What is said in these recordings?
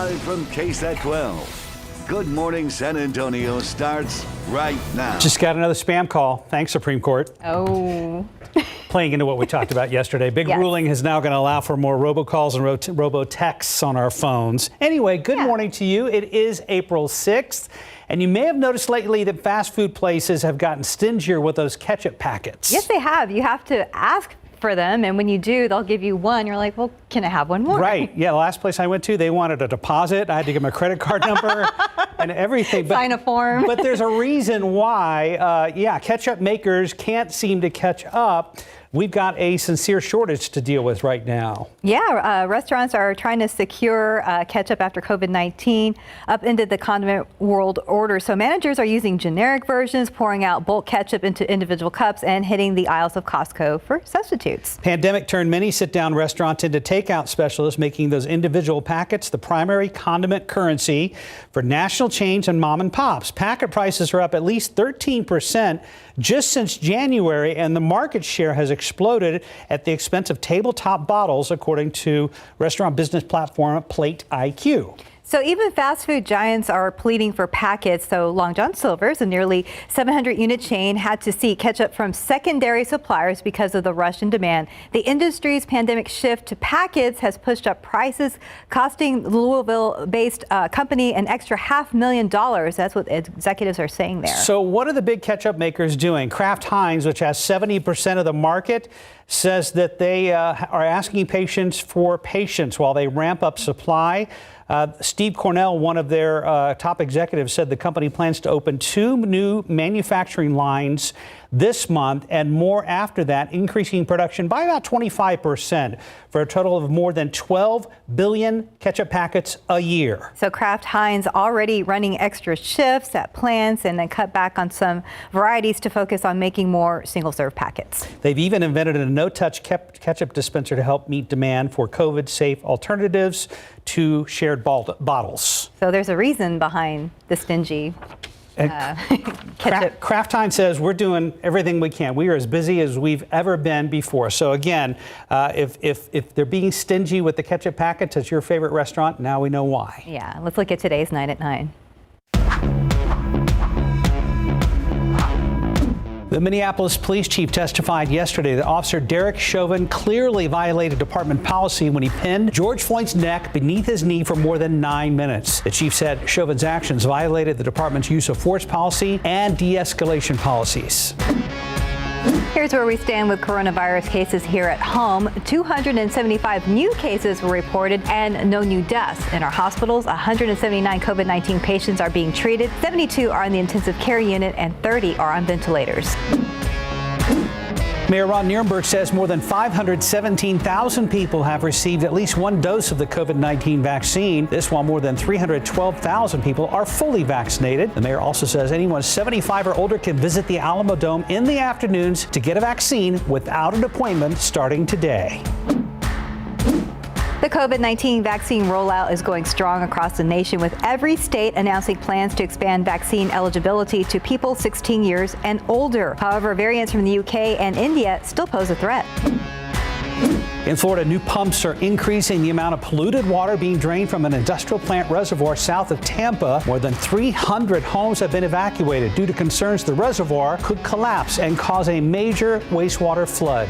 Live from KSAT 12. Good Morning San Antonio starts right now. Just got another spam call. Thanks, Supreme Court. Oh. Playing into what we talked about yesterday. Big ruling is now going to allow for more robocalls and robo-texts on our phones. Anyway, good morning to you. It is April 6th. And you may have noticed lately that fast food places have gotten stingier with those ketchup packets. Yes, they have. You have to ask for them, and when you do, they'll give you one. You're like, well, can I have one more? Right. Yeah, the last place I went to, they wanted a deposit. I had to give them a credit card number and everything. Sign a form. But there's a reason why, ketchup makers can't seem to catch up. We've got a sincere shortage to deal with right now. Yeah, restaurants are trying to secure ketchup after COVID-19 upended the condiment world order. So managers are using generic versions, pouring out bulk ketchup into individual cups and hitting the aisles of Costco for substitutes. Pandemic turned many sit-down restaurants into takeout specialists, making those individual packets the primary condiment currency for national chains and mom and pops. Packet prices are up at least 13% just since January, and the market share has exploded at the expense of tabletop bottles, according to restaurant business platform Plate IQ. So even fast food giants are pleading for packets. So Long John Silver's, a nearly 700-unit chain, had to seek ketchup from secondary suppliers because of the rush in demand. The industry's pandemic shift to packets has pushed up prices, costing the Louisville-based company an extra $500,000. That's what executives are saying there. So what are the big ketchup makers doing? Kraft Heinz, which has 70% of the market, says that they are asking patients for patience while they ramp up supply. Steve Cornell, one of their top executives, said the company plans to open 2 new manufacturing lines this month and more after that, increasing production by about 25% for a total of more than 12 billion ketchup packets a year. So Kraft Heinz already running extra shifts at plants and then cut back on some varieties to focus on making more single-serve packets. They've even invented a no-touch ketchup dispenser to help meet demand for COVID-safe alternatives to shared bottles. So there's a reason behind the stingy ketchup. Kraft Heinz says we're doing everything we can. We are as busy as we've ever been before. So again, if they're being stingy with the ketchup packets at your favorite restaurant, now we know why. Yeah, let's look at today's 9 at 9. The Minneapolis police chief testified yesterday that Officer Derek Chauvin clearly violated department policy when he pinned George Floyd's neck beneath his knee for more than 9 minutes. The chief said Chauvin's actions violated the department's use of force policy and de-escalation policies. Here's where we stand with coronavirus cases here at home. 275 new cases were reported and no new deaths. In our hospitals, 179 COVID-19 patients are being treated. 72 are in the intensive care unit and 30 are on ventilators. Mayor Ron Nirenberg says more than 517,000 people have received at least 1 dose of the COVID-19 vaccine. This while more than 312,000 people are fully vaccinated. The mayor also says anyone 75 or older can visit the Alamo Dome in the afternoons to get a vaccine without an appointment starting today. The COVID-19 vaccine rollout is going strong across the nation, with every state announcing plans to expand vaccine eligibility to people 16 years and older. However, variants from the UK and India still pose a threat. In Florida, new pumps are increasing the amount of polluted water being drained from an industrial plant reservoir south of Tampa. More than 300 homes have been evacuated due to concerns the reservoir could collapse and cause a major wastewater flood.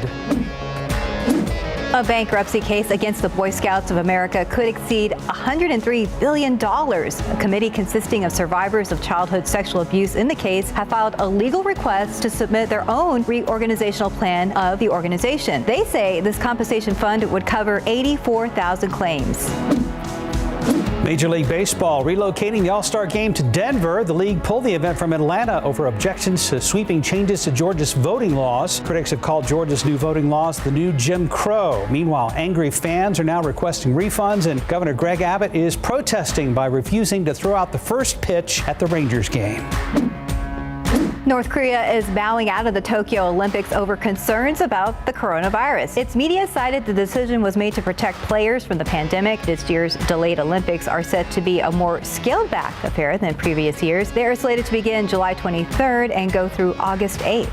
A bankruptcy case against the Boy Scouts of America could exceed $103 billion. A committee consisting of survivors of childhood sexual abuse in the case have filed a legal request to submit their own reorganizational plan of the organization. They say this compensation fund would cover 84,000 claims. Major League Baseball relocating the All-Star Game to Denver. The league pulled the event from Atlanta over objections to sweeping changes to Georgia's voting laws. Critics have called Georgia's new voting laws the new Jim Crow. Meanwhile, angry fans are now requesting refunds, and Governor Greg Abbott is protesting by refusing to throw out the first pitch at the Rangers game. North Korea is bowing out of the Tokyo Olympics over concerns about the coronavirus. Its media cited the decision was made to protect players from the pandemic. This year's delayed Olympics are set to be a more scaled-back affair than previous years. They are slated to begin July 23rd and go through August 8th.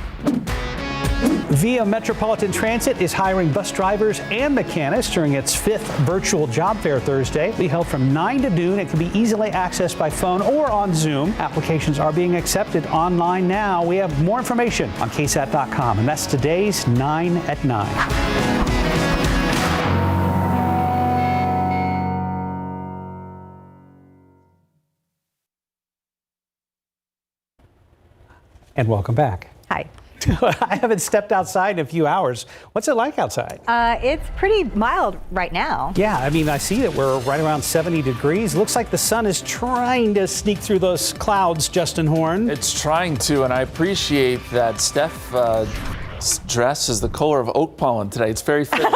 Via Metropolitan Transit is hiring bus drivers and mechanics during its 5th virtual job fair Thursday. It'll be held from 9 to noon. It can be easily accessed by phone or on Zoom. Applications are being accepted online now. We have more information on KSAT.com, and that's today's 9 at 9. And welcome back. Hi. I haven't stepped outside in a few hours. What's it like outside? It's pretty mild right now. Yeah, I mean, I see that we're right around 70 degrees. Looks like the sun is trying to sneak through those clouds, Justin Horn. It's trying to, and I appreciate that Steph's dress is the color of oak pollen today. It's very fitting.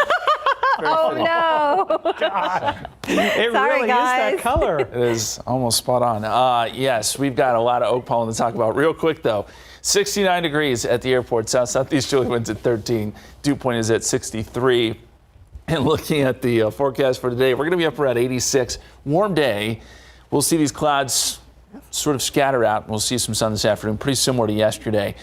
Oh, no. God. It Sorry, really guys. is that color. It is almost spot on. Yes, we've got a lot of oak pollen to talk about. Real quick, though, 69 degrees at the airport. Southeasterly winds at 13. Dew point is at 63. And looking at the forecast for today, we're going to be up around 86. Warm day. We'll see these clouds sort of scatter out. We'll see some sun this afternoon, pretty similar to yesterday.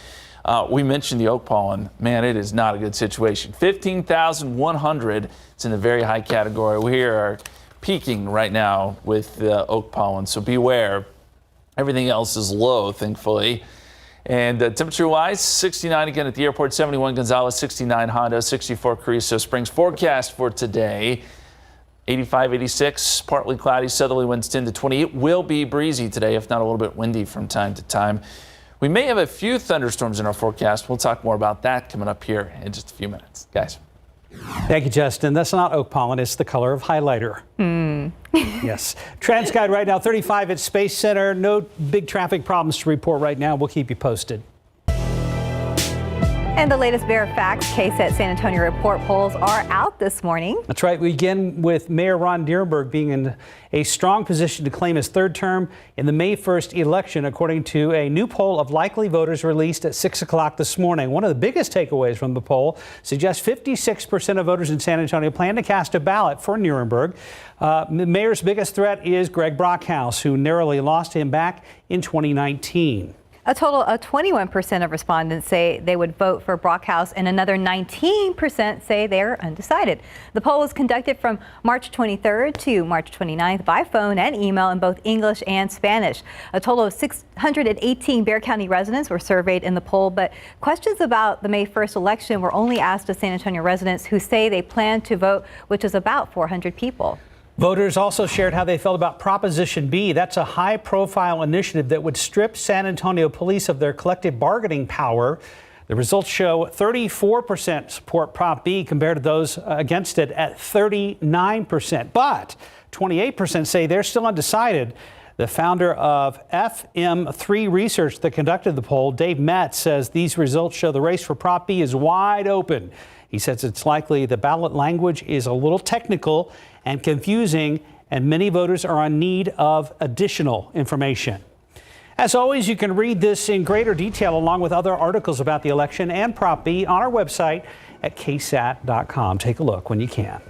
We mentioned the oak pollen. Man, it is not a good situation. 15,100. It's in the very high category. We are peaking right now with the oak pollen, so beware. Everything else is low, thankfully. And temperature-wise, 69 again at the airport, 71 Gonzales, 69 Hondo, 64 Carrizo Springs. Forecast for today, 85, 86, partly cloudy, southerly winds 10 to 20. It will be breezy today, if not a little bit windy from time to time. We may have a few thunderstorms in our forecast. We'll talk more about that coming up here in just a few minutes. Guys. Thank you, Justin. That's not oak pollen. It's the color of highlighter. Yes. TransGuide right now, 35 at Space Center. No big traffic problems to report right now. We'll keep you posted. And the latest Bear Facts KSAT San Antonio report polls are out this morning. That's right. We begin with Mayor Ron Derenberg being in a strong position to claim his third term in the May 1st election, according to a new poll of likely voters released at 6 o'clock this morning. One of the biggest takeaways from the poll suggests 56% of voters in San Antonio plan to cast a ballot for Derenberg. The mayor's biggest threat is Greg Brockhouse, who narrowly lost him back in 2019. A total of 21% of respondents say they would vote for Brockhouse, and another 19% say they're undecided. The poll was conducted from March 23rd to March 29th by phone and email in both English and Spanish. A total of 618 Bexar County residents were surveyed in the poll, but questions about the May 1st election were only asked of San Antonio residents who say they plan to vote, which is about 400 people. Voters also shared how they felt about Proposition B. That's a high-profile initiative that would strip San Antonio police of their collective bargaining power. The results show 34% support Prop B compared to those against it at 39%. But 28% say they're still undecided. The founder of FM3 Research that conducted the poll, Dave Metz, says these results show the race for Prop B is wide open. He says it's likely the ballot language is a little technical and confusing, and many voters are in need of additional information. As always, you can read this in greater detail along with other articles about the election and Prop B on our website at KSAT.com. Take a look when you can.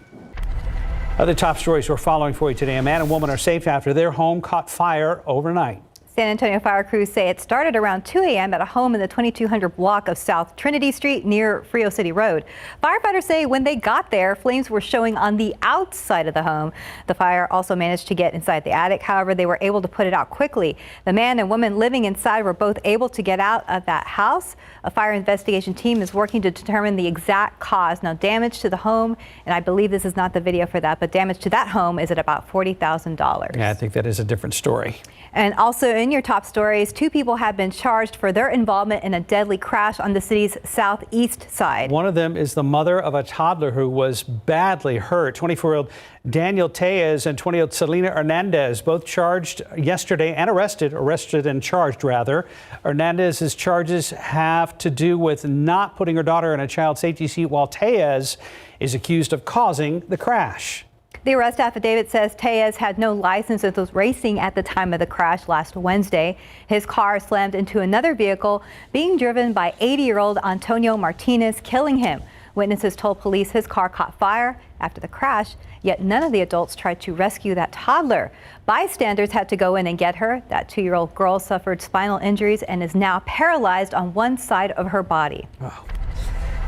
Other top stories we're following for you today. A man and woman are safe after their home caught fire overnight. San Antonio fire crews say it started around 2 a.m. at a home in the 2200 block of South Trinity Street near Frio City Road. Firefighters say when they got there, flames were showing on the outside of the home. The fire also managed to get inside the attic. However, they were able to put it out quickly. The man and woman living inside were both able to get out of that house. A fire investigation team is working to determine the exact cause. Now, damage to the home, and I believe this is not the video for that, but damage to that home is at about $40,000. Yeah, I think that is a different story. And also in your top stories, 2 people have been charged for their involvement in a deadly crash on the city's southeast side. One of them is the mother of a toddler who was badly hurt. 24-year-old Daniel Tellez and 20-year-old Selena Hernandez, both charged yesterday and arrested and charged rather. Hernandez's charges have to do with not putting her daughter in a child safety seat, while Tellez is accused of causing the crash. The arrest affidavit says Tellez had no license and was racing at the time of the crash last Wednesday. His car slammed into another vehicle being driven by 80-year-old Antonio Martinez, killing him. Witnesses told police his car caught fire after the crash, yet none of the adults tried to rescue that toddler. Bystanders had to go in and get her. That 2-year-old girl suffered spinal injuries and is now paralyzed on one side of her body. Wow.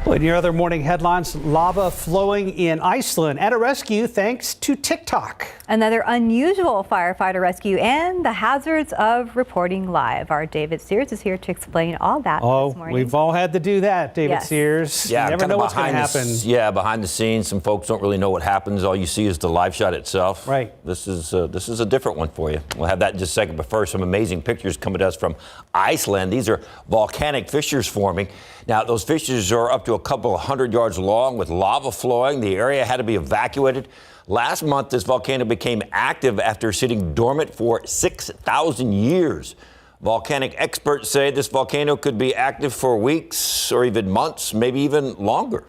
Well, in your other morning headlines, lava flowing in Iceland at a rescue thanks to TikTok. Another unusual firefighter rescue and the hazards of reporting live. Our David Sears is here to explain all that this morning. We've all had to do that, David Yes. Sears. Yeah, you never know what's going to happen. Behind the scenes, some folks don't really know what happens. All you see is the live shot itself. Right. This is a different one for you. We'll have that in just a second. But first, some amazing pictures coming to us from Iceland. These are volcanic fissures forming. Now, those fissures are up to a couple of 100 yards long with lava flowing. The area had to be evacuated. Last month, this volcano became active after sitting dormant for 6,000 years. Volcanic experts say this volcano could be active for weeks or even months, maybe even longer.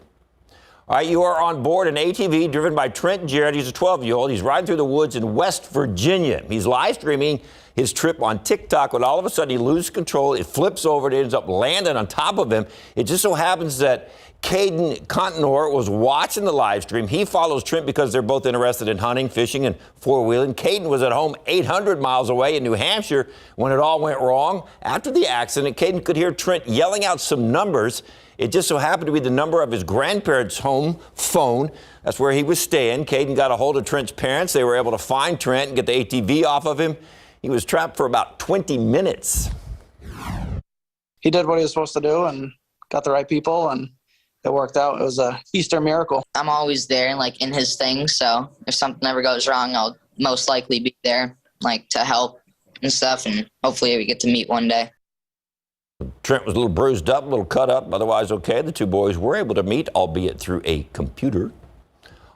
All right, you are on board an ATV driven by Trent Jarrett. He's a 12-year-old. He's riding through the woods in West Virginia. He's live streaming his trip on TikTok when all of a sudden he loses control. It flips over. It ends up landing on top of him. It just so happens that Caden Contenor was watching the live stream. He follows Trent because they're both interested in hunting, fishing, and four-wheeling. Caden was at home 800 miles away in New Hampshire when it all went wrong. After the accident, Caden could hear Trent yelling out some numbers. It just so happened to be the number of his grandparents' home phone. That's where he was staying. Caden got a hold of Trent's parents. They were able to find Trent and get the ATV off of him. He was trapped for about 20 minutes. He did what he was supposed to do and got the right people, and it worked out. It was a Easter miracle. I'm always there, like, in his things, so if something ever goes wrong, I'll most likely be there, like, to help and stuff, and hopefully we get to meet one day. Trent was a little bruised up, a little cut up, otherwise okay. The two boys were able to meet, albeit through a computer.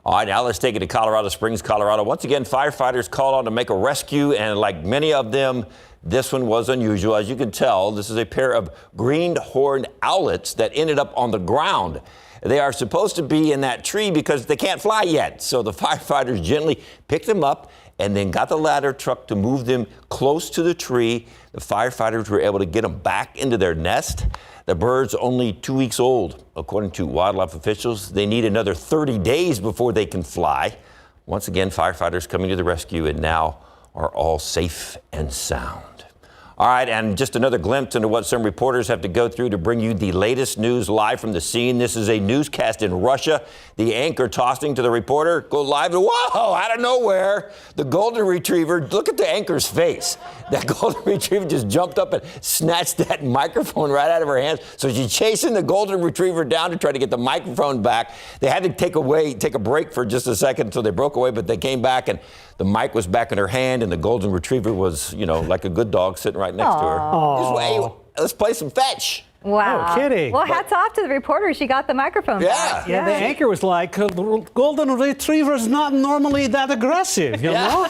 All right, now let's take it to Colorado Springs, Colorado. Once again, firefighters called on to make a rescue, and like many of them, this one was unusual. As you can tell, this is a pair of green-horned owlets that ended up on the ground. They are supposed to be in that tree because they can't fly yet. So the firefighters gently picked them up and then got the ladder truck to move them close to the tree. The firefighters were able to get them back into their nest. The bird's only 2 weeks old. According to wildlife officials, they need another 30 days before they can fly. Once again, firefighters coming to the rescue and now are all safe and sound. All right, and just another glimpse into what some reporters have to go through to bring you the latest news live from the scene. This is a newscast in Russia. The anchor tossing to the reporter, go live, and whoa, out of nowhere, the golden retriever, look at the anchor's face. That golden retriever just jumped up and snatched that microphone right out of her hands. So she's chasing the golden retriever down to try to get the microphone back. They had to take a break for just a second until they broke away, but they came back and the mic was back in her hand and the golden retriever was, like a good dog sitting right next to her. Just, hey, let's play some fetch. Wow. Oh, kidding. Well, hats off to the reporter. She got the microphone back. Yeah, the anchor was like, golden retriever is not normally that aggressive, you know?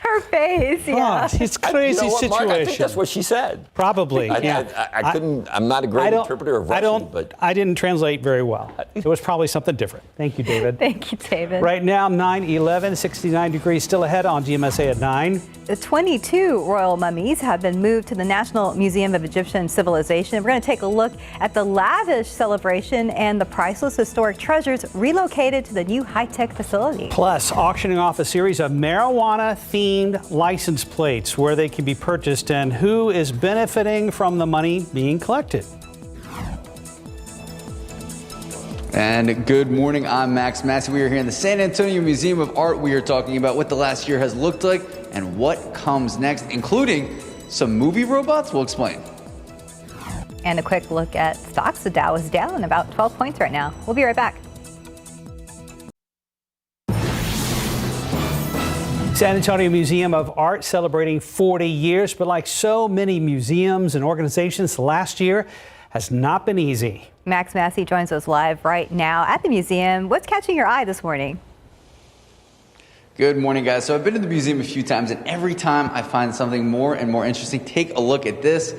Her face, yeah. Oh, it's crazy situation. Mark, I think that's what she said. Probably, I'm not a great interpreter of Russian, but I didn't translate very well. It was probably something different. Thank you, David. Thank you, David. Right now, 9/11, 69 degrees still ahead on GMSA at 9. The 22 royal mummies have been moved to the National Museum of Egyptian Civilization. We're going to take a look at the lavish celebration and the priceless historic treasures relocated to the new high-tech facility. Plus, auctioning off a series of marijuana-themed license plates where they can be purchased and who is benefiting from the money being collected. And good morning, I'm Max Massey. We are here in the San Antonio Museum of Art. We are talking about what the last year has looked like and what comes next, including some movie robots. We'll explain. And a quick look at stocks. The Dow is down about 12 points right now. We'll be right back. San Antonio Museum of Art celebrating 40 years, but like so many museums and organizations, last year has not been easy. Max Massey joins us live right now at the museum. What's catching your eye this morning? Good morning, guys. So I've been to the museum a few times, and every time I find something more and more interesting. Take a look at this.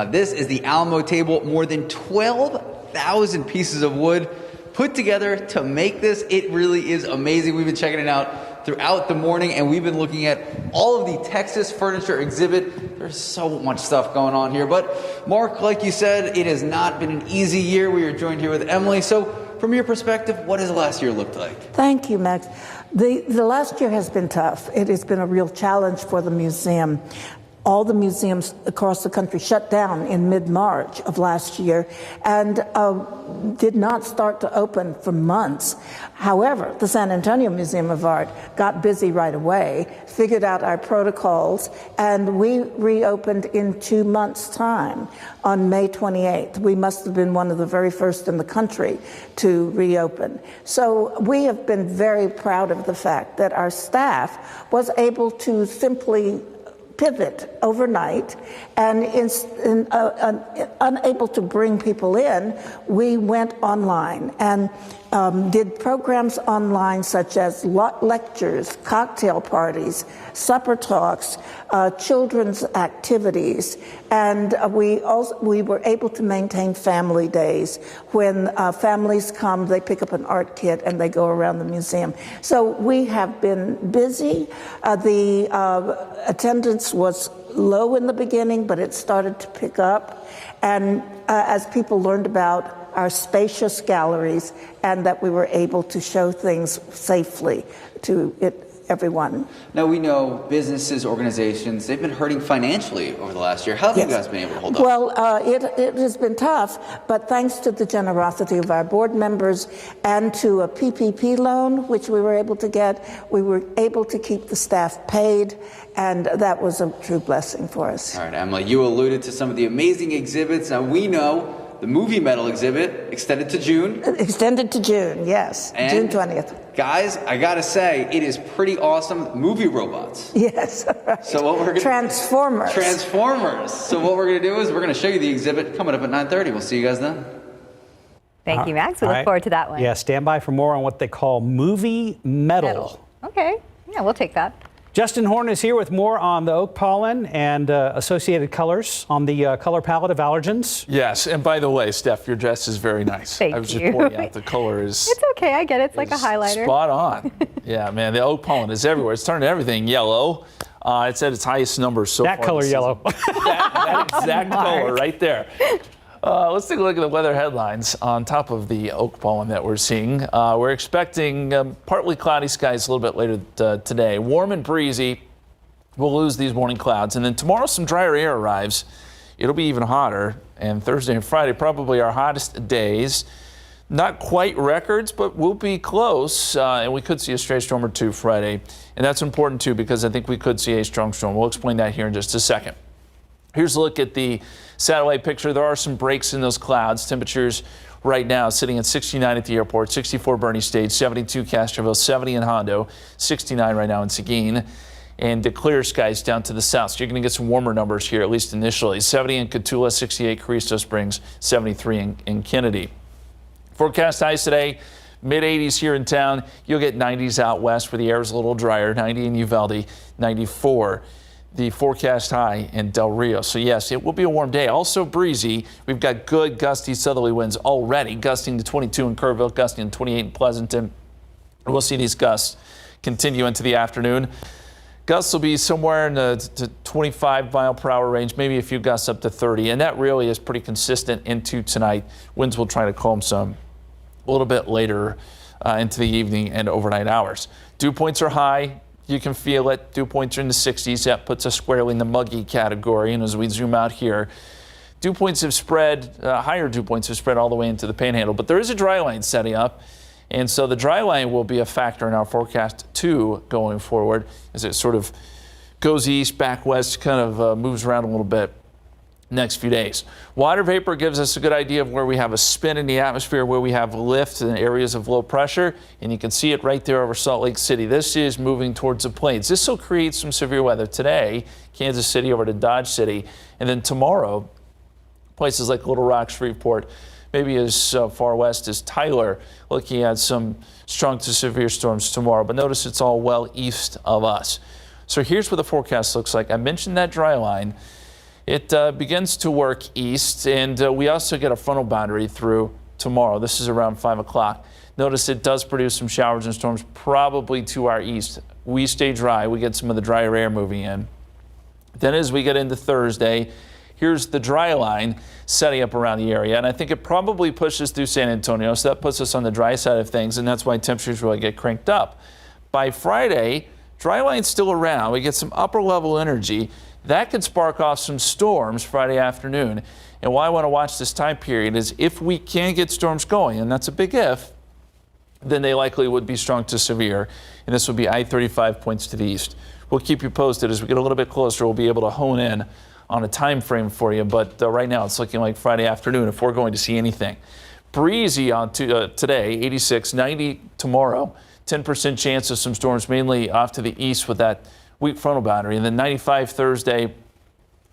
This is the Alamo table, more than 12,000 pieces of wood put together to make this. It really is amazing. We've been checking it out throughout the morning, and we've been looking at all of the Texas furniture exhibit. There's so much stuff going on here. But Mark, like you said, it has not been an easy year. We are joined here with Emily. So from your perspective, what has the last year looked like? Thank you, Max. The last year has been tough. It has been a real challenge for the museum. all the museums across the country shut down in mid-March of last year and did not start to open for months. However, the San Antonio Museum of Art got busy right away, figured out our protocols, and we reopened in 2 months' time on May 28th. We must have been one of the very first in the country to reopen. So we have been very proud of the fact that our staff was able to simply pivot overnight, and unable to bring people in, we went online and did programs online such as lectures, cocktail parties, supper talks, children's activities, and we were able to maintain family days. When families come, they pick up an art kit and they go around the museum. So we have been busy. The attendance was low in the beginning, but it started to pick up. And as people learned about our spacious galleries and that we were able to show things safely to everyone. Now we know businesses, organizations, they've been hurting financially over the last year. How have you guys been able to hold up? Well, it has been tough, but thanks to the generosity of our board members and to a PPP loan, which we were able to get, we were able to keep the staff paid, and that was a true blessing for us. All right, Emily, you alluded to some of the amazing exhibits. Now we know the movie medal exhibit extended to June. Extended to June, yes, and June 20th. Guys, I gotta say, it is pretty awesome. Movie robots. Yes. Right. So what we're gonna Transformers. So what we're gonna do is we're gonna show you the exhibit coming up at 9:30. We'll see you guys then. Thank you, Max. We look forward to that one. Yeah, stand by for more on what they call movie medal. Okay. Yeah, we'll take that. Justin Horn is here with more on the oak pollen and associated colors on the color palette of allergens. Yes, and by the way, Steph, your dress is very nice. Thank I was you. just pointing out the color is... It's okay, I get it. It's like a highlighter. Spot on. Yeah, man, the oak pollen is everywhere. It's turning everything yellow. It's at its highest number so far. That color yellow. that exact color right there. Let's take a look at the weather headlines on top of the oak pollen that we're seeing. We're expecting partly cloudy skies a little bit later today. Warm and breezy. We'll lose these morning clouds. And then tomorrow some drier air arrives. It'll be even hotter. And Thursday and Friday probably our hottest days. Not quite records, but we'll be close. And we could see a stray storm or two Friday. And that's important too because I think we could see a strong storm. We'll explain that here in just a second. Here's a look at the satellite picture. There are some breaks in those clouds. Temperatures right now sitting at 69 at the airport, 64 Bernie Stage, 72 Castroville, 70 in Hondo, 69 right now in Seguin, and the clear skies down to the south. So you're going to get some warmer numbers here, at least initially. 70 in Cotulla, 68 Cristo Springs, 73 in Kennedy. Forecast highs today, mid-80s here in town. You'll get 90s out west where the air is a little drier, 90 in Uvalde, 94. The forecast high in Del Rio. So yes, it will be a warm day. Also breezy. We've got good gusty southerly winds already, gusting to 22 in Kerrville, gusting to 28 in Pleasanton. We'll see these gusts continue into the afternoon. Gusts will be somewhere in the 25 mile per hour range, maybe a few gusts up to 30, and that really is pretty consistent into tonight. Winds will try to calm some a little bit later into the evening and overnight hours. Dew points are high. You can feel it. Dew points are in the 60s. That puts us squarely in the muggy category. And as we zoom out here, dew points have spread, higher dew points have spread all the way into the Panhandle. But there is a dry line setting up. And so the dry line will be a factor in our forecast too going forward as it sort of goes east, back west, kind of moves around a little bit next few days. Water vapor gives us a good idea of where we have a spin in the atmosphere, where we have lift in areas of low pressure, and you can see it right there over Salt Lake City. This is moving towards the plains. This will create some severe weather today, Kansas City over to Dodge City, and then tomorrow, places like Little Rock, Shreveport, maybe as far west as Tyler, looking at some strong to severe storms tomorrow. But notice it's all well east of us. So here's what the forecast looks like. I mentioned that dry line. It begins to work east, and we also get a frontal boundary through tomorrow. This is around 5 o'clock. Notice it does produce some showers and storms probably to our east. We stay dry. We get some of the drier air moving in. Then as we get into Thursday, here's the dry line setting up around the area, and I think it probably pushes through San Antonio, so that puts us on the dry side of things, and that's why temperatures really get cranked up. By Friday, Dry line's still around. We get some upper level energy. That could spark off some storms Friday afternoon. And why I want to watch this time period is if we can get storms going, and that's a big if, then they likely would be strong to severe. And this would be I-35 points to the east. We'll keep you posted as we get a little bit closer. We'll be able to hone in on a time frame for you. But right now it's looking like Friday afternoon if we're going to see anything. Breezy on today, 86, 90 tomorrow. 10% chance of some storms mainly off to the east with that weak frontal boundary. And then 95 Thursday,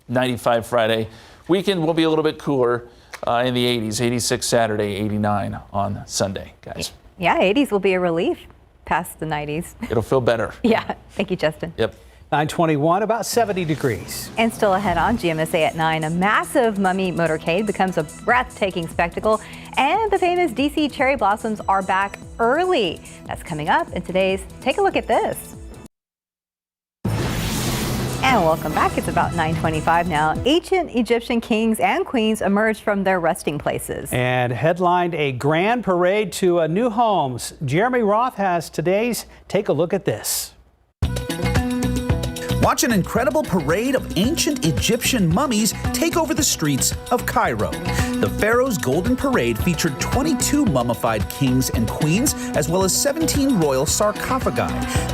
95 Friday. Weekend will be a little bit cooler in the 80s. 86 Saturday, 89 on Sunday, guys. Yeah, 80s will be a relief past the 90s. It'll feel better. Yeah. Thank you, Justin. Yep. 921, about 70 degrees. And still ahead on GMSA at 9, a massive mummy motorcade becomes a breathtaking spectacle, and the famous DC cherry blossoms are back early. That's coming up in today's Take a Look at This. And welcome back. It's about 9:25 now. Ancient Egyptian kings and queens emerged from their resting places. And headlined a grand parade to new homes. Jeremy Roth has today's Take a Look at This. Watch an incredible parade of ancient Egyptian mummies take over the streets of Cairo. The Pharaoh's Golden Parade featured 22 mummified kings and queens, as well as 17 royal sarcophagi.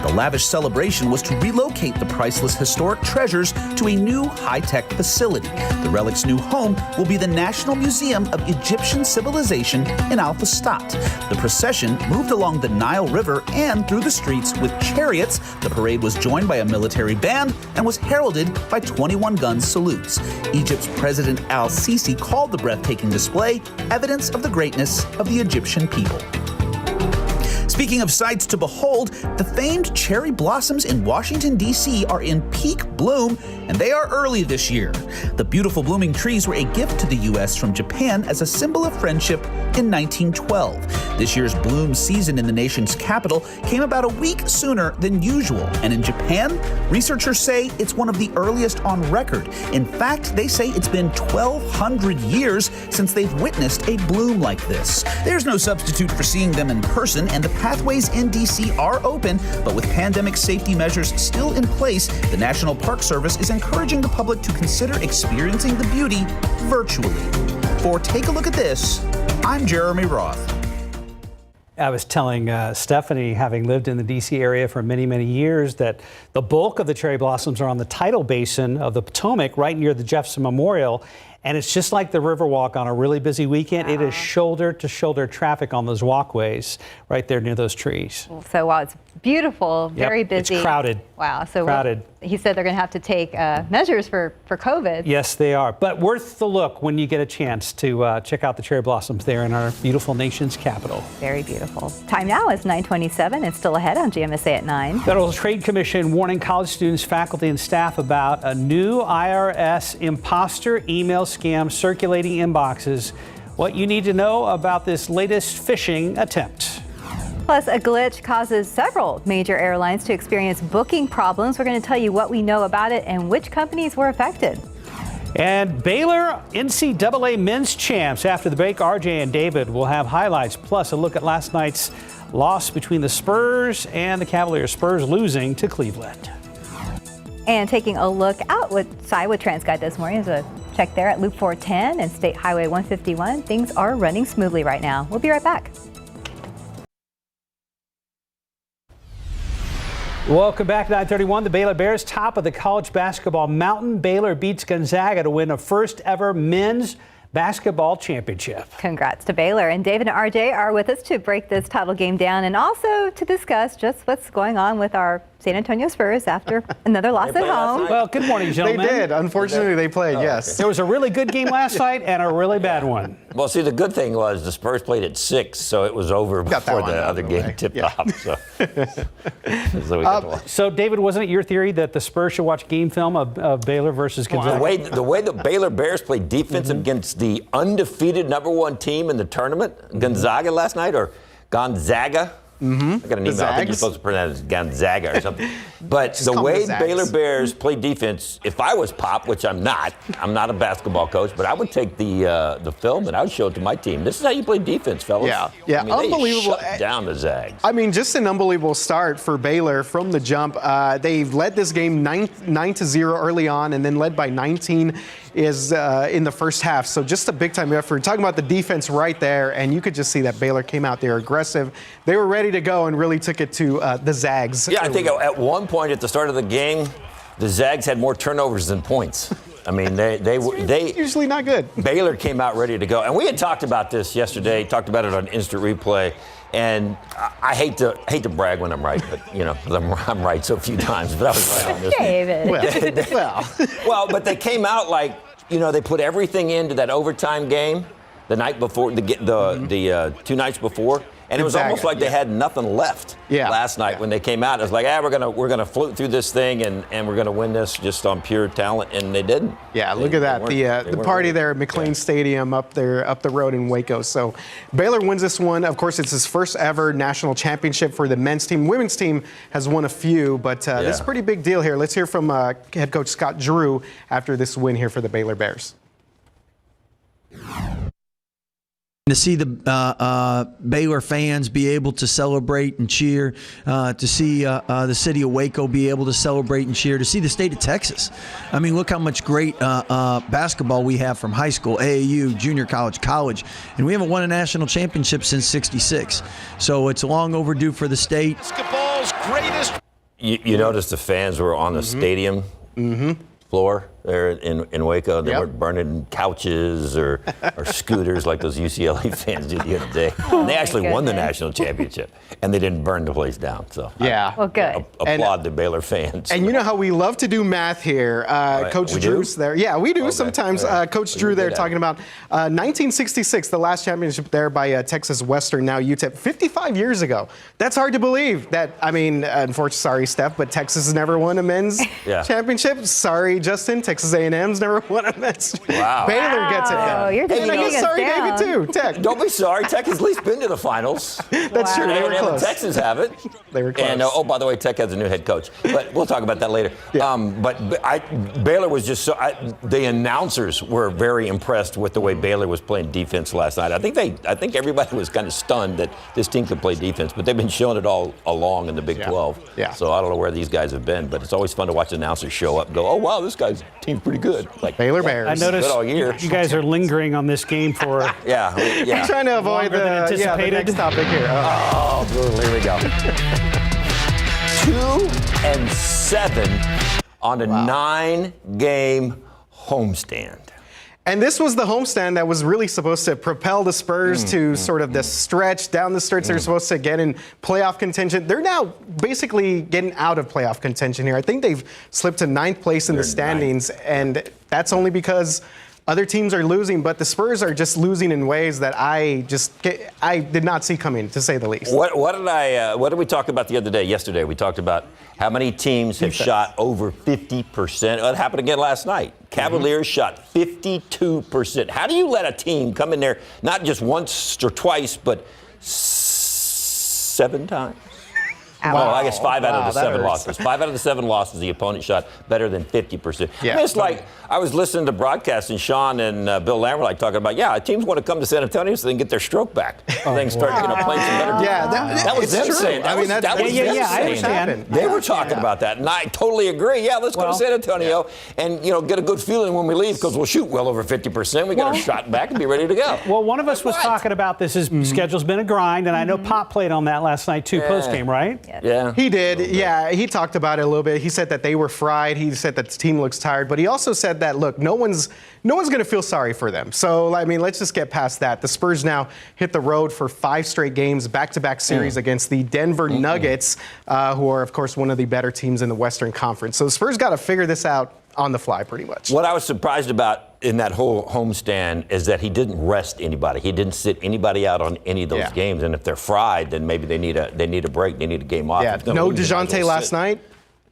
The lavish celebration was to relocate the priceless historic treasures to a new high-tech facility. The relic's new home will be the National Museum of Egyptian Civilization in Al Fustat. The procession moved along the Nile River and through the streets with chariots. The parade was joined by a military band and was heralded by 21-gun salutes. Egypt's President al-Sisi called the breathtaking display evidence of the greatness of the Egyptian people. Speaking of sights to behold, the famed cherry blossoms in Washington, D.C. are in peak bloom, and they are early this year. The beautiful blooming trees were a gift to the U.S. from Japan as a symbol of friendship in 1912. This year's bloom season in the nation's capital came about a week sooner than usual, and in Japan, researchers say it's one of the earliest on record. In fact, they say it's been 1,200 years since they've witnessed a bloom like this. There's no substitute for seeing them in person, and the pathways in D.C. are open, but with pandemic safety measures still in place, the National Park Service is encouraging the public to consider experiencing the beauty virtually. For Take a Look at This, I'm Jeremy Roth. I was telling Stephanie, having lived in the D.C. area for many, many years, that the bulk of the cherry blossoms are on the tidal basin of the Potomac, right near the Jefferson Memorial. And it's just like the Riverwalk on a really busy weekend. It is shoulder-to-shoulder traffic on those walkways right there near those trees. So while it's beautiful, very busy. It's crowded. Wow. So crowded. He said they're going to have to take measures for COVID. Yes, they are. But worth the look when you get a chance to check out the cherry blossoms there in our beautiful nation's capital. Very beautiful. Time now is 9:27. It's still ahead on GMSA at 9. Federal Trade Commission warning college students, faculty, and staff about a new IRS imposter email scam circulating inboxes. What you need to know about this latest phishing attempt. Plus, a glitch causes several major airlines to experience booking problems. We're going to tell you what we know about it and which companies were affected. And Baylor NCAA men's champs. After the break, RJ and David will have highlights, plus a look at last night's loss between the Spurs and the Cavaliers. Spurs losing to Cleveland. And taking a look outside with TransGuide this morning is a check there at Loop 410 and State Highway 151. Things are running smoothly right now. We'll be right back. Welcome back to 931. The Baylor Bears top of the college basketball mountain. Baylor beats Gonzaga to win a first ever men's basketball championship. Congrats to Baylor. And David and RJ are with us to break this title game down and also to discuss just what's going on with our San Antonio Spurs after another loss at home. Well, good morning, gentlemen. They did. Unfortunately, they played, yes. There was a really good game last night and a really bad one. Well, see, the good thing was the Spurs played at 6, so it was over before the other game tipped off. So, so, David, wasn't it your theory that the Spurs should watch game film of Baylor versus Gonzaga? The way the Baylor Bears played defense against the undefeated #1 team in the tournament, Gonzaga last night, or Gonzaga, I got an email. I think you're supposed to pronounce it Gonzaga or something. But the way Baylor Bears play defense, if I was Pop, which I'm not a basketball coach, but I would take the film and I would show it to my team. This is how you play defense, fellas. Yeah, I mean, unbelievable. They shut down the Zags. I mean, just an unbelievable start for Baylor from the jump. They've led this game 9-0 early on, and then led by 19 is in the first half. So just a big-time effort. Talking about the defense right there, and you could just see that Baylor came out there aggressive. They were ready to go and really took it to the Zags. Yeah, I think at one point at the start of the game, the Zags had more turnovers than points. I mean, they usually not good. Baylor came out ready to go, and we had talked about this yesterday. Talked about it on instant replay, and I hate to brag when I'm right, but you know, I'm right so few times. But I was right on this. David. Well, but they came out like, you know, they put everything into that overtime game the night before, the 2 nights before. And it was almost like they had nothing left last night when they came out. It was like, we're gonna float through this thing and we're gonna win this just on pure talent, and they didn't. Yeah, look at that. The party there at McLean Stadium up the road in Waco. So Baylor wins this one. Of course, it's his first ever national championship for the men's team. Women's team has won a few, but this is a pretty big deal here. Let's hear from head coach Scott Drew after this win here for the Baylor Bears. To see the Baylor fans be able to celebrate and cheer, to see the city of Waco be able to celebrate and cheer, to see the state of Texas. I mean, look how much great basketball we have from high school, AAU, junior college, and we haven't won a national championship since '66. So it's long overdue for the state. Basketball's greatest. You notice the fans were on the stadium floor there in Waco. They weren't burning couches or scooters like those UCLA fans did the other day. And they actually won the national championship, and they didn't burn the place down. So well, good. Applaud the Baylor fans. And you know how we love to do math here. Coach Drew's there. Yeah, we do sometimes. Coach Drew there talking about 1966, the last championship there by Texas Western, now UTEP, 55 years ago. That's hard to believe. I mean, unfortunately, sorry, Steph, but Texas has never won a men's championship. Sorry, Justin. Texas A&M's never won a men's. Wow. Baylor gets it now. You're and I guess sorry, David, too. Tech. Don't be sorry. Tech has at least been to the finals. That's true. They were close. Texas have it. They were close. And, by the way, Tech has a new head coach. But we'll talk about that later. Baylor was just the announcers were very impressed with the way Baylor was playing defense last night. I think everybody was kind of stunned that this team could play defense, but they've been showing it all along in the Big 12. Yeah. So I don't know where these guys have been, but it's always fun to watch announcers show up and go, oh, wow, this guy's team's pretty good. Like Baylor Bears. I noticed all year. You guys are lingering on this game for I'm trying to avoid the next topic here. Oh, here we go. 2-7 on a 9-game homestand. And this was the homestand that was really supposed to propel the Spurs to sort of this stretch, down the stretch. They're supposed to get in playoff contention. They're now basically getting out of playoff contention here. I think they've slipped to 9th place in the standings, and that's only because other teams are losing, but the Spurs are just losing in ways that I did not see coming, to say the least. What did we talk about yesterday? We talked about how many teams have shot over 50%. That happened again last night. Cavaliers shot 52%. How do you let a team come in there not just once or twice, but 7 times? Well, I guess 5 out of the 7 losses. 5 out of the 7 losses, the opponent shot better than 50%. Yeah. I mean, it's like I was listening to broadcasts, and Sean and Bill Lamberlike talking about, teams want to come to San Antonio so they can get their stroke back. So they can start playing some better. Yeah, that was them saying. That was them I understand. They were talking about that, and I totally agree. Yeah, let's go to San Antonio and get a good feeling when we leave, because we'll shoot well over 50%. We got our shot back and be ready to go. Well, one of us was talking about this. His schedule's been a grind, and I know Pop played on that last night too, post game, right? Yeah. He did. Yeah, he talked about it a little bit. He said that they were fried. He said that the team looks tired, but he also said that, look, no one's going to feel sorry for them. So, I mean, let's just get past that. The Spurs now hit the road for 5 straight games, back-to-back series against the Denver Nuggets, who are, of course, one of the better teams in the Western Conference. So the Spurs got to figure this out on the fly, pretty much. What I was surprised about in that whole homestand is that he didn't rest anybody. He didn't sit anybody out on any of those games. And if they're fried, then maybe they need a break. They need a game off. Yeah, no DeJounte last night.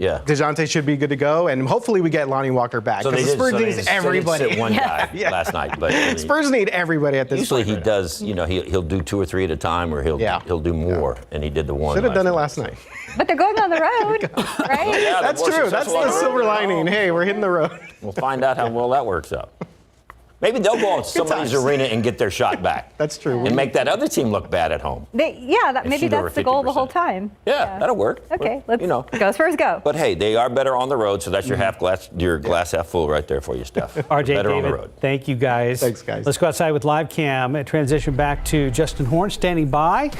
Yeah. DeJounte should be good to go, and hopefully we get Lonnie Walker back. So they Because did, the Spurs so they needs just- they everybody. didn't sit one guy last night, but I mean, Spurs need everybody at this usually point. he right does. You know, he'll do 2 or 3 at a time, or he'll do more, and he did the one. Should have done it last night. But they're going on the road, right? Yeah, That's true. That's the silver lining. Hey, we're hitting the road. We'll find out how well that works out. Maybe they'll go on somebody's times. arena and get their shot back. That's true. And make that other team look bad at home. Maybe shoot over that's the goal the whole 50%. time. Yeah, that'll work. Okay, But, let's go Spurs go. But hey, they are better on the road, so that's your glass half full right there for you, Steph. RJ, better on the David, road. thank you guys. Thanks, guys. Let's go outside with live cam and transition back to Justin Horn standing by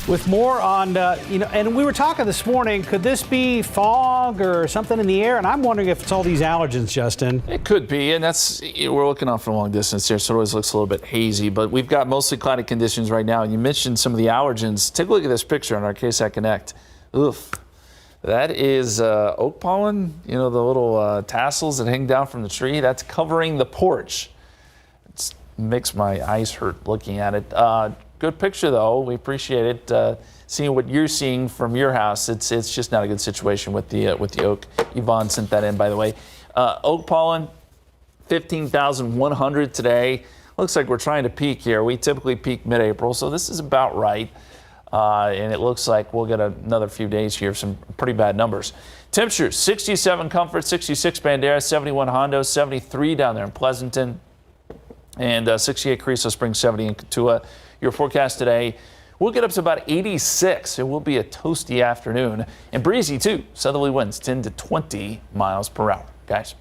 with more on, and we were talking this morning, could this be fog or something in the air? And I'm wondering if it's all these allergens, Justin. It could be, and we're looking off from a long distance here, so it always looks a little bit hazy, but we've got mostly cloudy conditions right now. And you mentioned some of the allergens. Take a look at this picture on our KSAT Connect. Oof. That is oak pollen, the little tassels that hang down from the tree. That's covering the porch. It makes my eyes hurt looking at it. Good picture, though. We appreciate it. Seeing what you're seeing from your house, it's just not a good situation with the oak. Yvonne sent that in, by the way. Oak pollen, 15,100 today. Looks like we're trying to peak here. We typically peak mid-April, so this is about right. And it looks like we'll get another few days here of some pretty bad numbers. Temperatures, 67 Comfort, 66 Bandera, 71 Hondo, 73 down there in Pleasanton, and 68 Carrizo Springs, 70 in Katua. Your forecast today, we'll get up to about 86. It will be a toasty afternoon and breezy too. Southerly winds 10 to 20 miles per hour. Guys.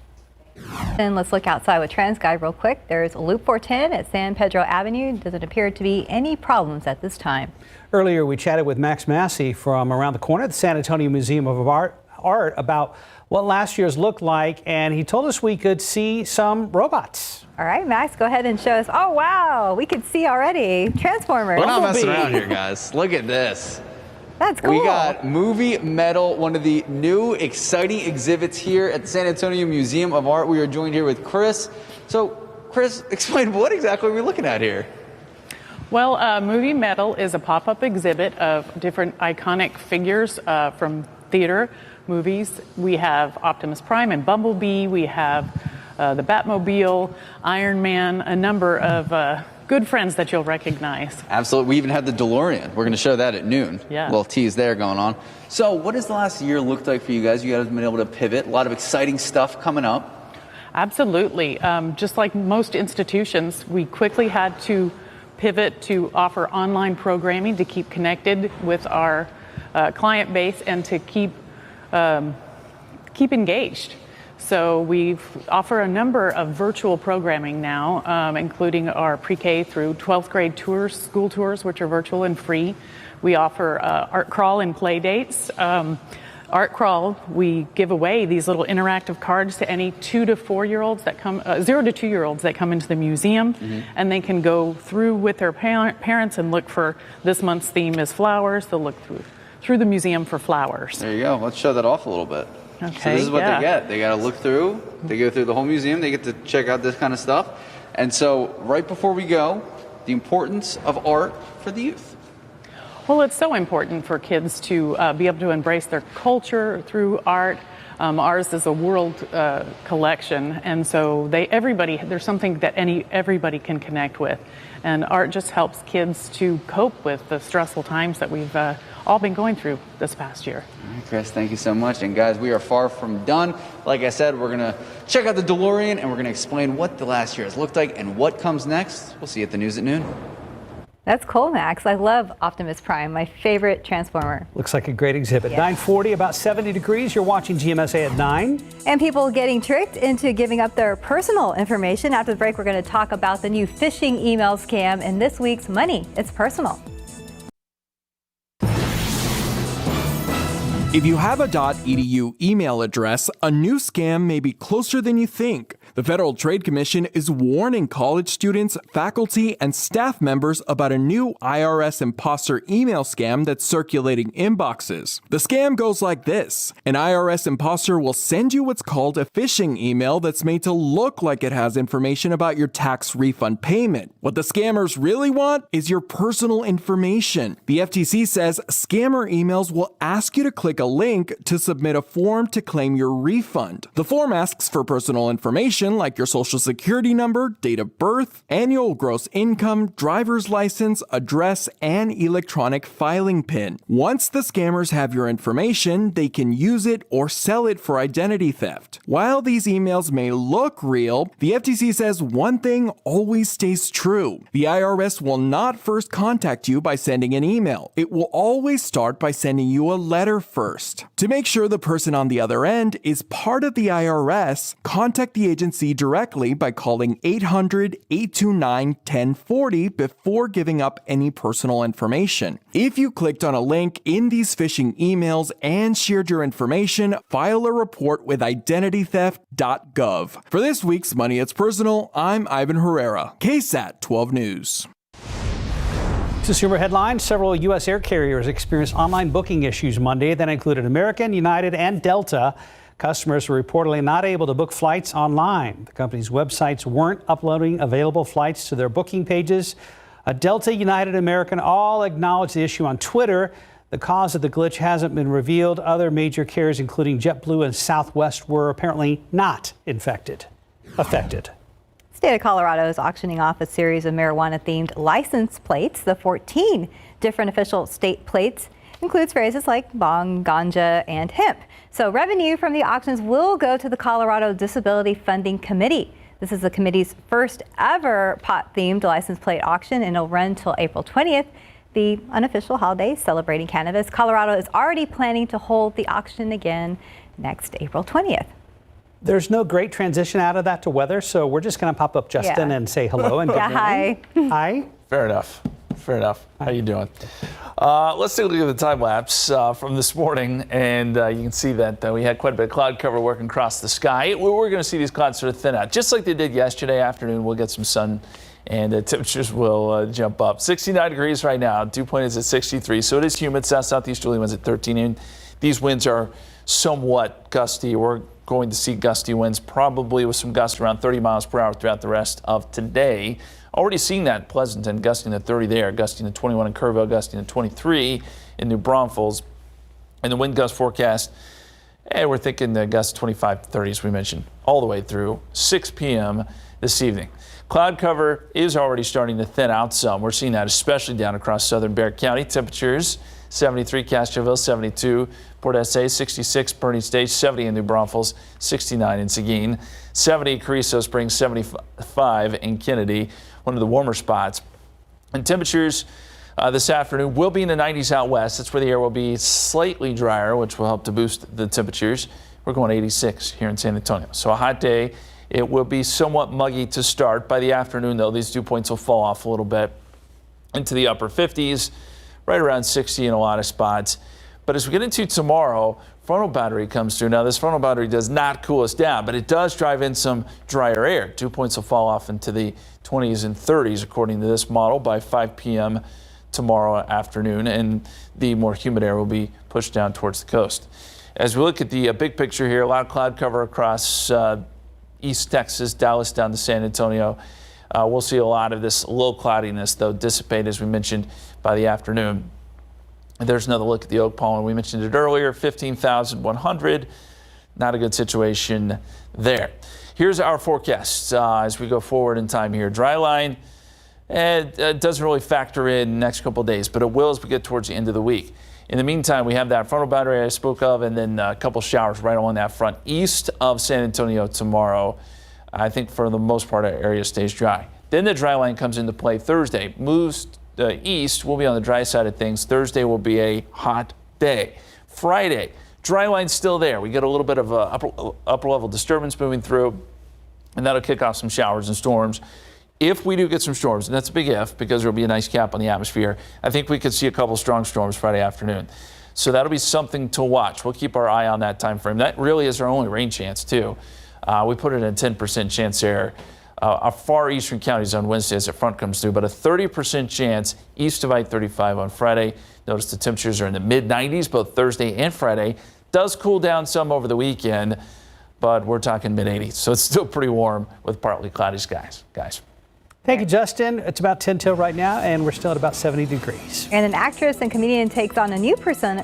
And let's look outside with TransGuide real quick. There's Loop 410 at San Pedro Avenue. Doesn't appear to be any problems at this time. Earlier, we chatted with Max Massey from around the corner at the San Antonio Museum of Art about what last year's looked like, and he told us we could see some robots. All right, Max, go ahead and show us. Oh, wow, we can see already Transformers. We're not messing around here, guys. Look at this. That's cool. We got Movie Metal, one of the new exciting exhibits here at the San Antonio Museum of Art. We are joined here with Chris. So, Chris, explain what exactly are we looking at here? Well, Movie Metal is a pop-up exhibit of different iconic figures from theater, movies. We have Optimus Prime and Bumblebee. We have the Batmobile, Iron Man, a number of good friends that you'll recognize. Absolutely. We even had the DeLorean. We're going to show that at noon. Yeah. Little tease there going on. So what has the last year looked like for you guys? You guys have been able to pivot. A lot of exciting stuff coming up. Absolutely. Just like most institutions, we quickly had to pivot to offer online programming to keep connected with our client base and to keep engaged. So we offer a number of virtual programming now, including our pre-K through 12th grade tours, school tours, which are virtual and free. We offer art crawl and play dates. Art crawl, we give away these little interactive cards to any 2 to 4 year olds that come, 0 to 2 year olds that come into the museum, and they can go through with their parents and look for this month's theme is flowers. They'll look through the museum for flowers. There you go. Let's show that off a little bit. Okay, so this is what they get. They got to look through. They go through the whole museum. They get to check out this kind of stuff. And so right before we go, the importance of art for the youth. Well, it's so important for kids to be able to embrace their culture through art. Ours is a world collection, and so there's something that everybody can connect with. And art just helps kids to cope with the stressful times that we've all been going through this past year. All right, Chris, thank you so much. And guys, we are far from done. Like I said, we're going to check out the DeLorean, and we're going to explain what the last year has looked like and what comes next. We'll see you at the news at noon. That's cool, Max. I love Optimus Prime, my favorite Transformer. Looks like a great exhibit. Yes. 9:40, about 70 degrees. You're watching GMSA at 9. And people getting tricked into giving up their personal information. After the break, we're going to talk about the new phishing email scam in this week's Money It's Personal. If you have a .edu email address, a new scam may be closer than you think. The Federal Trade Commission is warning college students, faculty, and staff members about a new IRS imposter email scam that's circulating inboxes. The scam goes like this. An IRS imposter will send you what's called a phishing email that's made to look like it has information about your tax refund payment. What the scammers really want is your personal information. The FTC says scammer emails will ask you to click a link to submit a form to claim your refund. The form asks for personal information like your social security number, date of birth, annual gross income, driver's license, address, and electronic filing PIN. Once the scammers have your information, they can use it or sell it for identity theft. While these emails may look real, the FTC says one thing always stays true. The IRS will not first contact you by sending an email. It will always start by sending you a letter first. To make sure the person on the other end is part of the IRS, contact the agency directly by calling 800-829-1040 before giving up any personal information. If you clicked on a link in these phishing emails and shared your information, file a report with identitytheft.gov. For this week's Money It's Personal, I'm Ivan Herrera, KSAT 12 News. Consumer headlines. Several U.S. air carriers experienced online booking issues Monday that included American, United, and Delta. Customers were reportedly not able to book flights online. The company's websites weren't uploading available flights to their booking pages. Delta, United, American all acknowledged the issue on Twitter. The cause of the glitch hasn't been revealed. Other major carriers, including JetBlue and Southwest, were apparently not affected. State of Colorado is auctioning off a series of marijuana-themed license plates. The 14 different official state plates includes phrases like bong, ganja, and hemp. So revenue from the auctions will go to the Colorado Disability Funding Committee. This is the committee's first ever pot-themed license plate auction, and it'll run till April 20th, the unofficial holiday celebrating cannabis. Colorado is already planning to hold the auction again next April 20th. There's no great transition out of that to weather, so we're just going to pop up Justin and say hello and good morning. Hi. Hi. Fair enough. How you doing? Let's take a look at the time lapse from this morning, and you can see that we had quite a bit of cloud cover working across the sky. We're going to see these clouds sort of thin out, just like they did yesterday afternoon. We'll get some sun, and the temperatures will jump up. 69 degrees right now. Dew point is at 63, so it is humid. Southeasterly winds at 13, and these winds are somewhat gusty. We're going to see gusty winds, probably with some gusts around 30 miles per hour throughout the rest of today. Already seeing that Pleasanton gusting to 30 there, gusting to 21 in Kerrville, gusting to 23 in New Braunfels. And the wind gust forecast, we're thinking the gusts 25 to 30, as we mentioned, all the way through 6 p.m. this evening. Cloud cover is already starting to thin out some. We're seeing that especially down across southern Bexar County. Temperatures 73 Castroville, 72 Port SA, 66 Bernie Stage, 70 in New Braunfels, 69 in Seguin, 70 Carrizo Springs, 75 in Kennedy, one of the warmer spots. And temperatures this afternoon will be in the 90s out west. That's where the air will be slightly drier, which will help to boost the temperatures. We're going 86 here in San Antonio. So a hot day. It will be somewhat muggy to start. By the afternoon, though, these dew points will fall off a little bit into the upper 50s, right around 60 in a lot of spots. But as we get into tomorrow, frontal boundary comes through. Now, this frontal boundary does not cool us down, but it does drive in some drier air. Dew points will fall off into the 20s and 30s, according to this model, by 5 p.m. tomorrow afternoon, and the more humid air will be pushed down towards the coast. As we look at the big picture here, a lot of cloud cover across East Texas, Dallas down to San Antonio. We'll see a lot of this low cloudiness, though, dissipate, as we mentioned, by the afternoon. And there's another look at the oak pollen. We mentioned it earlier, 15,100. Not a good situation there. Here's our forecast as we go forward in time here. Dry line, it doesn't really factor in next couple of days, but it will as we get towards the end of the week. In the meantime, we have that frontal boundary I spoke of, and then a couple showers right along that front east of San Antonio tomorrow. I think for the most part, our area stays dry. Then the dry line comes into play Thursday, moves east. We'll be on the dry side of things. Thursday will be a hot day. Friday, dry line's still there. We get a little bit of upper level disturbance moving through, and that'll kick off some showers and storms. If we do get some storms, and that's a big if because there'll be a nice cap on the atmosphere, I think we could see a couple strong storms Friday afternoon. So that'll be something to watch. We'll keep our eye on that time frame. That really is our only rain chance, too. We put it at a 10% chance there. Our far eastern counties on Wednesday as the front comes through, but a 30% chance east of I-35 on Friday. Notice the temperatures are in the mid-90s both Thursday and Friday. Does cool down some over the weekend, but we're talking mid-80s, so it's still pretty warm with partly cloudy skies, guys. Thank you, Justin. It's about 10 till right now, and we're still at about 70 degrees. And an actress and comedian takes on a new persona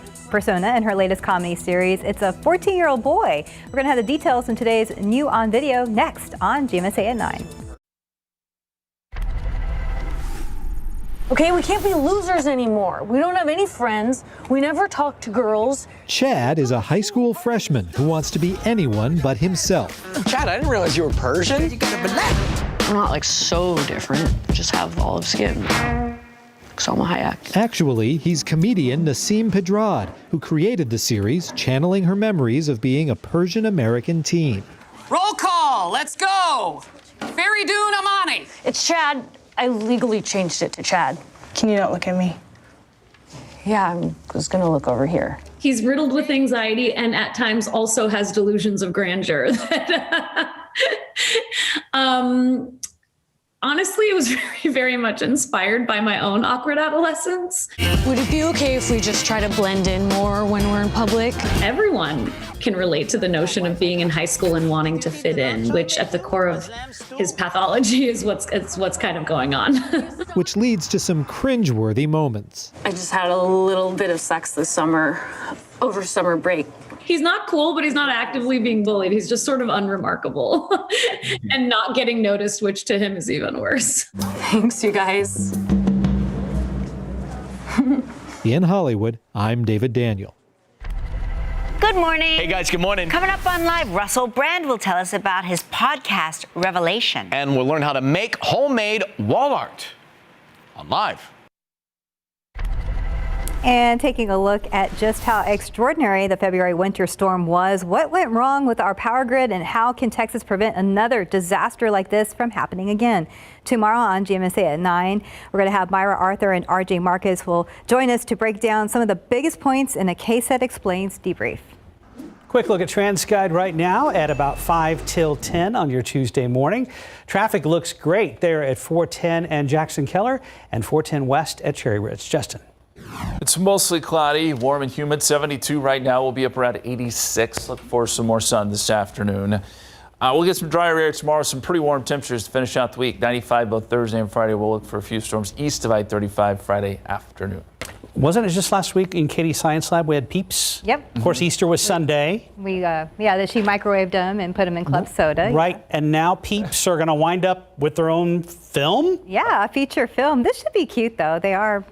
in her latest comedy series. It's a 14-year-old boy. We're going to have the details in today's New on Video next on GMSA at 9. Okay, we can't be losers anymore. We don't have any friends. We never talk to girls. Chad is a high school freshman who wants to be anyone but himself. Chad, I didn't realize you were Persian. I'm not like so different, just have olive skin. Salma Hayek. Actually, he's comedian Nasim Pedrad, who created the series, channeling her memories of being a Persian-American teen. Roll call, let's go. Faridun Amani. It's Chad. I legally changed it to Chad. Can you not look at me? Yeah, I was gonna look over here. He's riddled with anxiety and at times also has delusions of grandeur. Honestly, it was very, very much inspired by my own awkward adolescence. Would it be okay if we just try to blend in more when we're in public? Everyone can relate to the notion of being in high school and wanting to fit in, which at the core of his pathology is what's kind of going on. Which leads to some cringeworthy moments. I just had a little bit of sex this summer, over summer break. He's not cool, but he's not actively being bullied. He's just sort of unremarkable and not getting noticed, which to him is even worse. Thanks, you guys. In Hollywood, I'm David Daniel. Good morning. Hey guys, good morning. Coming up on Live, Russell Brand will tell us about his podcast, Revelation. And we'll learn how to make homemade wall art on Live. And taking a look at just how extraordinary the February winter storm was, what went wrong with our power grid, and how can Texas prevent another disaster like this from happening again? Tomorrow on GMSA at 9, we're going to have Myra Arthur and RJ Marcus will join us to break down some of the biggest points in a KSAT Explains debrief. Quick look at TransGuide right now at about 5 till 10 on your Tuesday morning. Traffic looks great there at 410 and Jackson Keller and 410 West at Cherry Ridge. Justin. It's mostly cloudy, warm and humid. 72 right now. We'll be up around 86. Look for some more sun this afternoon. We'll get some drier air tomorrow. Some pretty warm temperatures to finish out the week. 95 both Thursday and Friday. We'll look for a few storms east of I-35 Friday afternoon. Wasn't it just last week in Katie's Science Lab we had peeps? Yep. Of course, Easter was Sunday. She microwaved them and put them in club soda. Right, Yeah. and now peeps are going to wind up with their own film? Yeah, a feature film. This should be cute, though. They are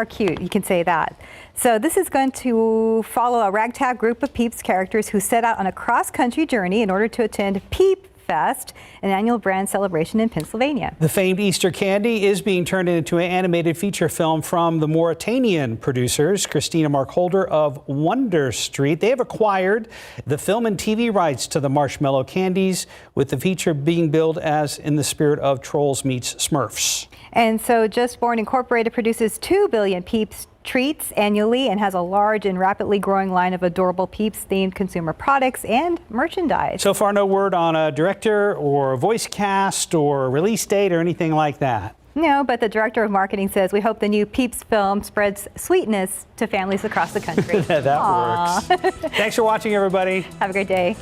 cute, you can say that. So this is going to follow a ragtag group of Peeps characters who set out on a cross-country journey in order to attend Peep Fest, an annual brand celebration in Pennsylvania. The famed Easter candy is being turned into an animated feature film from the Mauritanian producers, Christina Markholder of Wonder Street. They have acquired the film and TV rights to the marshmallow candies, with the feature being billed as in the spirit of Trolls meets Smurfs. And so Just Born Incorporated produces 2 billion Peeps treats annually and has a large and rapidly growing line of adorable Peeps-themed consumer products and merchandise. So far, no word on a director or a voice cast or release date or anything like that. No, but the director of marketing says we hope the new Peeps film spreads sweetness to families across the country. That works. Thanks for watching, everybody. Have a great day.